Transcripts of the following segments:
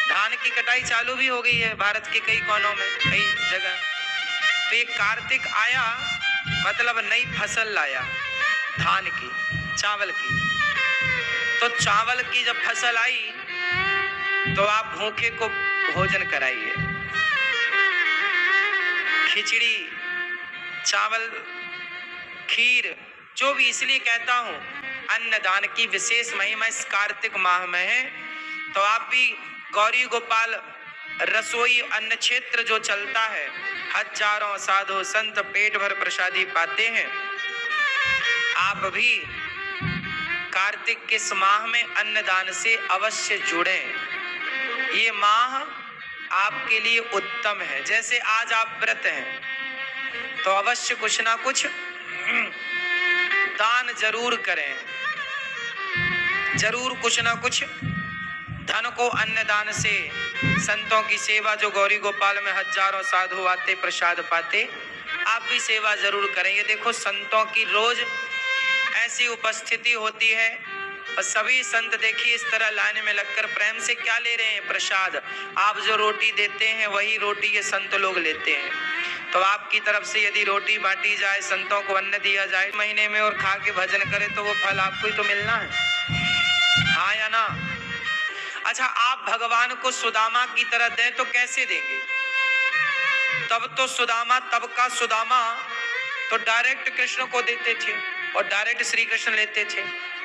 धान की कटाई चालू भी हो गई है भारत के कई कोनों में, कई जगह। तो ये कार्तिक आया मतलब नई फसल लाया धान की, चावल की। तो चावल की जब फसल आई तो आप भूखे को भोजन कराइए, खिचड़ी, चावल, खीर, जो भी। इसलिए कहता हूं अन्नदान की विशेष महिमा इस कार्तिक माह में है। तो आप भी गौरी गोपाल रसोई अन्न क्षेत्र जो चलता है, हजारों साधु संत पेट भर प्रसादी पाते हैं। आप भी कार्तिक के इस माह में अन्नदान से अवश्य जुड़े। ये माह आपके लिए उत्तम है। जैसे आज आप व्रत हैं तो अवश्य कुछ ना कुछ दान जरूर करें, जरूर कुछ ना कुछ धन को अन्नदान से, संतों की सेवा, जो गौरी गोपाल में हजारों साधु आते प्रसाद पाते, आप भी सेवा जरूर करें। ये देखो संतों की रोज ऐसी उपस्थिति होती है और सभी संत देखिए इस तरह लाइन में लगकर प्रेम से क्या ले रहे हैं, प्रसाद। आप जो रोटी देते हैं वही रोटी ये संत लोग लेते हैं। तो आपकी तरफ से यदि रोटी बांटी जाए, संतों को अन्न दिया जाए महीने में और खा के भजन करे तो वो फल आपको ही तो मिलना है, हाँ या ना। अच्छा, आप भगवान को सुदामा की तरह दें तो कैसे देंगे? तब तो सुदामा, तब का सुदामा तो डायरेक्ट कृष्ण को देते थे और डायरेक्ट श्री कृष्ण लेते थे।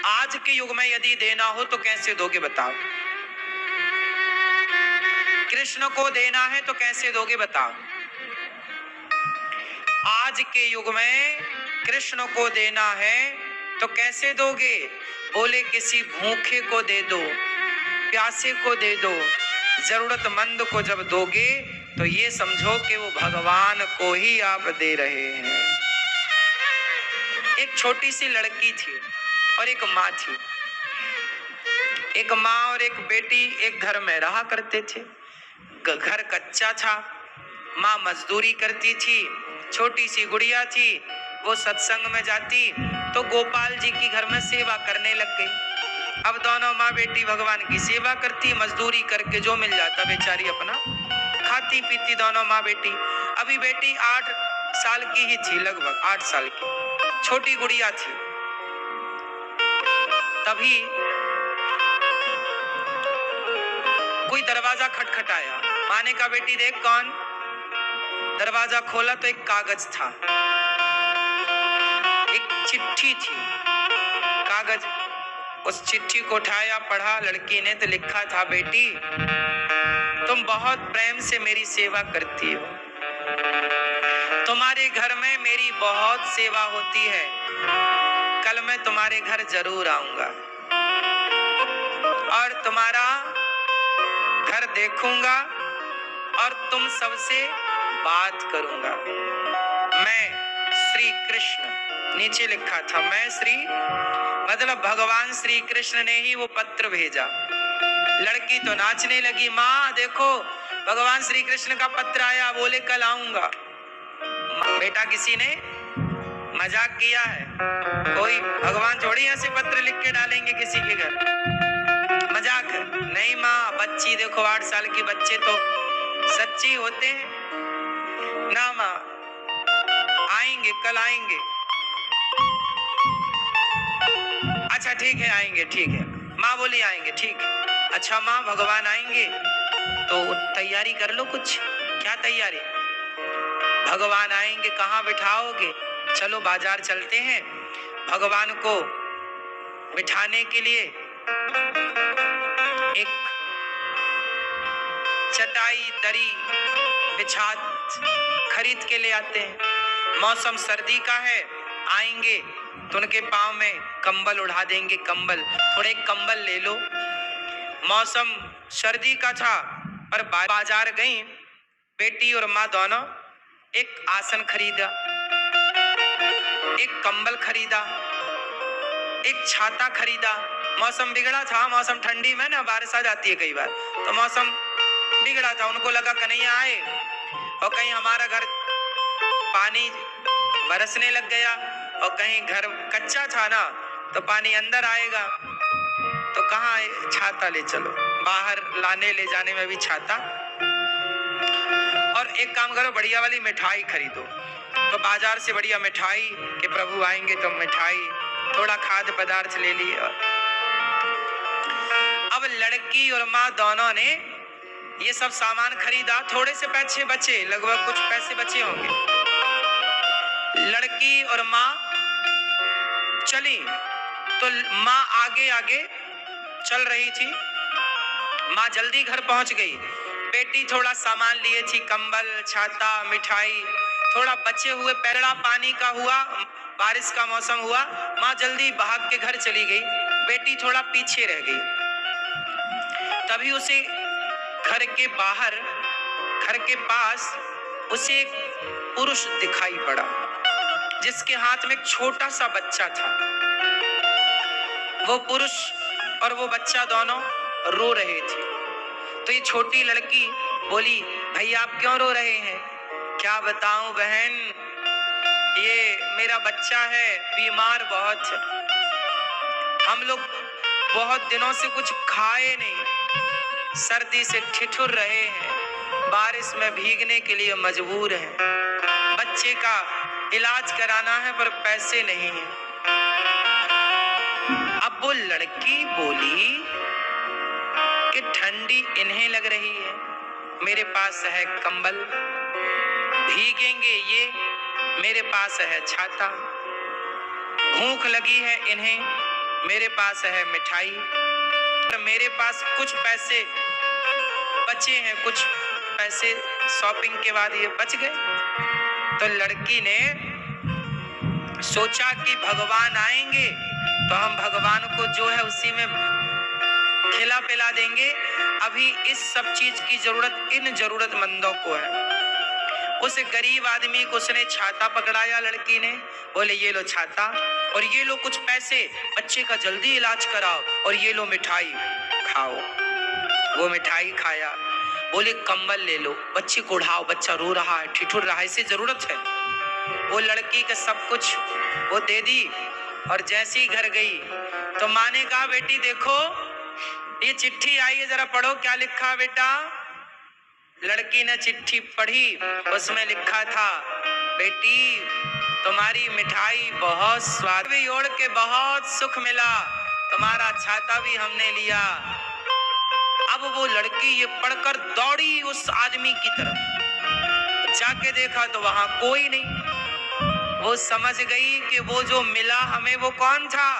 आज के युग में यदि देना हो तो कैसे दोगे बताओ? कृष्ण को देना है तो कैसे दोगे बताओ? आज के युग में कृष्ण को देना है तो कैसे दोगे? बोले किसी भूखे को दे दो, प्यासे को दे दो, जरूरतमंद को जब दोगे तो ये समझो कि वो भगवान को ही आप दे रहे हैं। एक छोटी सी लड़की थी और एक माँ थी। एक माँ और एक बेटी एक घर में रहा करते थे। घर कच्चा था, माँ मजदूरी करती थी, छोटी सी गुड़िया थी, वो सत्संग में जाती तो गोपाल जी की घर में सेवा करने लग गई। अब दोनों माँ बेटी भगवान की सेवा करती, मजदूरी करके जो मिल जाता बेचारी अपना खाती पीती दोनों माँ बेटी। अभी बेटी 8 साल की ही थी, लगभग 8 साल की, छोटी गुड़िया थी। तभी कोई दरवाजा खटखटाया। माँ ने कहा बेटी देख कौन। दरवाजा खोला तो एक कागज था, एक चिट्ठी थी, कागज। उस चिट्ठी को उठाया, पढ़ा लड़की ने तो लिखा था बेटी तुम बहुत प्रेम से मेरी सेवा करती हो, तुम्हारे घर में मेरी बहुत सेवा होती है, कल मैं तुम्हारे घर जरूर आऊंगा और तुम्हारा घर देखूंगा और तुम सबसे बात करूंगा। मैं श्री कृष्ण, नीचे लिखा था मैं श्री, मतलब भगवान श्री कृष्ण ने ही वो पत्र भेजा। लड़की तो नाचने लगी, माँ देखो भगवान श्री कृष्ण का पत्र आया, बोले कल आऊंगा। बेटा किसी ने मजाक किया है, कोई भगवान थोड़ी ऐसे पत्र लिख के डालेंगे किसी के घर, मजाक है। नहीं माँ, बच्ची देखो 8 साल की, बच्चे तो सच्ची होते हैं ना। माँ आएंगे, कल आएंगे। अच्छा ठीक है आएंगे, ठीक है। माँ बोली आएंगे, ठीक है। अच्छा माँ भगवान आएंगे तो तैयारी कर लो कुछ। क्या तैयारी? भगवान आएंगे, कहाँ बिठाओगे? चलो बाजार चलते हैं, भगवान को बिठाने के लिए एक चटाई दरी बिछा खरीद के ले आते हैं। मौसम सर्दी का है, आएंगे तो उनके पाँव में कंबल उड़ा देंगे, कंबल, थोड़े कंबल ले लो। मौसम सर्दी का था पर बाजार गई बेटी और माँ दोनों। एक आसन खरीदा, एक कंबल खरीदा, एक छाता खरीदा। मौसम बिगड़ा था, मौसम ठंडी में ना बारिश आ जाती है कई बार, तो मौसम बिगड़ा था। उनको लगा कन्हैया आए और कहीं हमारा घर पानी बरसने लग गया और कहीं घर कच्चा था ना तो पानी अंदर आएगा, तो कहाँ छाता ले चलो। बाहर लाने ले जाने में भी छाता। और एक काम करो, बढ़िया वाली मिठाई खरीदो। तो बाजार से बढ़िया मिठाई के प्रभु आएंगे तो मिठाई, थोड़ा खाद्य पदार्थ ले लिए। अब लड़की और माँ दोनों ने ये सब सामान खरीदा, थोड़े से पैसे बचे, लगभग कुछ पैसे बचे होंगे। लड़की और माँ चली तो माँ आगे आगे चल रही थी, माँ जल्दी घर पहुंच गई। बेटी थोड़ा सामान लिए थी, कंबल, छाता, मिठाई, थोड़ा बचे हुए पैड़ा पानी का हुआ, बारिश का मौसम हुआ, माँ जल्दी भाग के घर चली गई। बेटी थोड़ा पीछे रह गई। तभी उसे घर के बाहर, घर के पास उसे एक पुरुष दिखाई पड़ा जिसके हाथ में एक छोटा सा बच्चा था। वो पुरुष और वो बच्चा दोनों रो रहे थे। तो ये छोटी लड़की बोली, भैया आप क्यों रो रहे हैं? क्या बताऊं बहन, ये मेरा बच्चा है, बीमार बहुत है। हम लोग बहुत दिनों से कुछ खाए नहीं, सर्दी से ठिठुर रहे हैं, बारिश में भीगने के लिए मजबूर हैं। बच्चे का इलाज कराना है पर पैसे नहीं हैं। अब वो लड़की बोली कि ठंडी इन्हें लग रही है, मेरे पास है कंबल, भीगेंगे ये, मेरे पास है छाता। भूख लगी है इन्हें, मेरे पास है मिठाई, तो मेरे पास कुछ पैसे बचे हैं, कुछ पैसे शॉपिंग के बाद ये बच गए। तो लड़की ने सोचा कि भगवान आएंगे तो हम भगवान को जो है उसी में खिला पिला देंगे, अभी इस सब चीज की जरूरत इन जरूरतमंदों को है। उस गरीब आदमी को उसने छाता पकड़ाया, लड़की ने, बोले ये लो छाता और ये लो कुछ पैसे, बच्चे का जल्दी इलाज कराओ, और ये लो मिठाई खाओ। वो मिठाई खाया। बोले कंबल ले लो, बच्चे को उठाओ, बच्चा रो रहा है, ठिठुर रहा है, इसे जरूरत है। वो लड़की का सब कुछ वो दे दी और जैसे ही घर गई तो माँ ने कहा, बेटी देखो ये चिट्ठी आई है, जरा पढ़ो क्या लिखा बेटा। लड़की ने चिट्ठी पढ़ी, उसमें लिखा था, बेटी तुम्हारी मिठाई बहुत स्वाद भी ओढ़ के बहुत सुख मिला, तुम्हारा छाता भी हमने लिया। अब वो लड़की ये पढ़कर दौड़ी उस आदमी की तरफ, जाके देखा तो वहां कोई नहीं। वो समझ गई कि वो जो मिला हमें वो कौन था।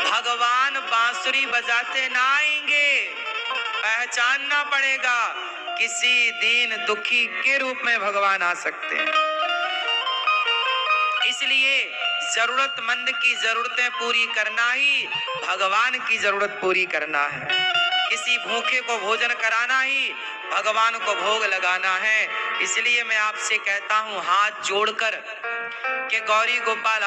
भगवान बांसुरी बजाते ना आएंगे, पहचानना पड़ेगा, किसी दीन दुखी के रूप में भगवान आ सकते हैं। इसलिए जरूरतमंद की जरूरतें पूरी करना ही भगवान की जरूरत पूरी करना है। किसी भूखे को भोजन कराना ही भगवान को भोग लगाना है। इसलिए मैं आपसे कहता हूं हाथ जोड़कर कि गौरी गोपाल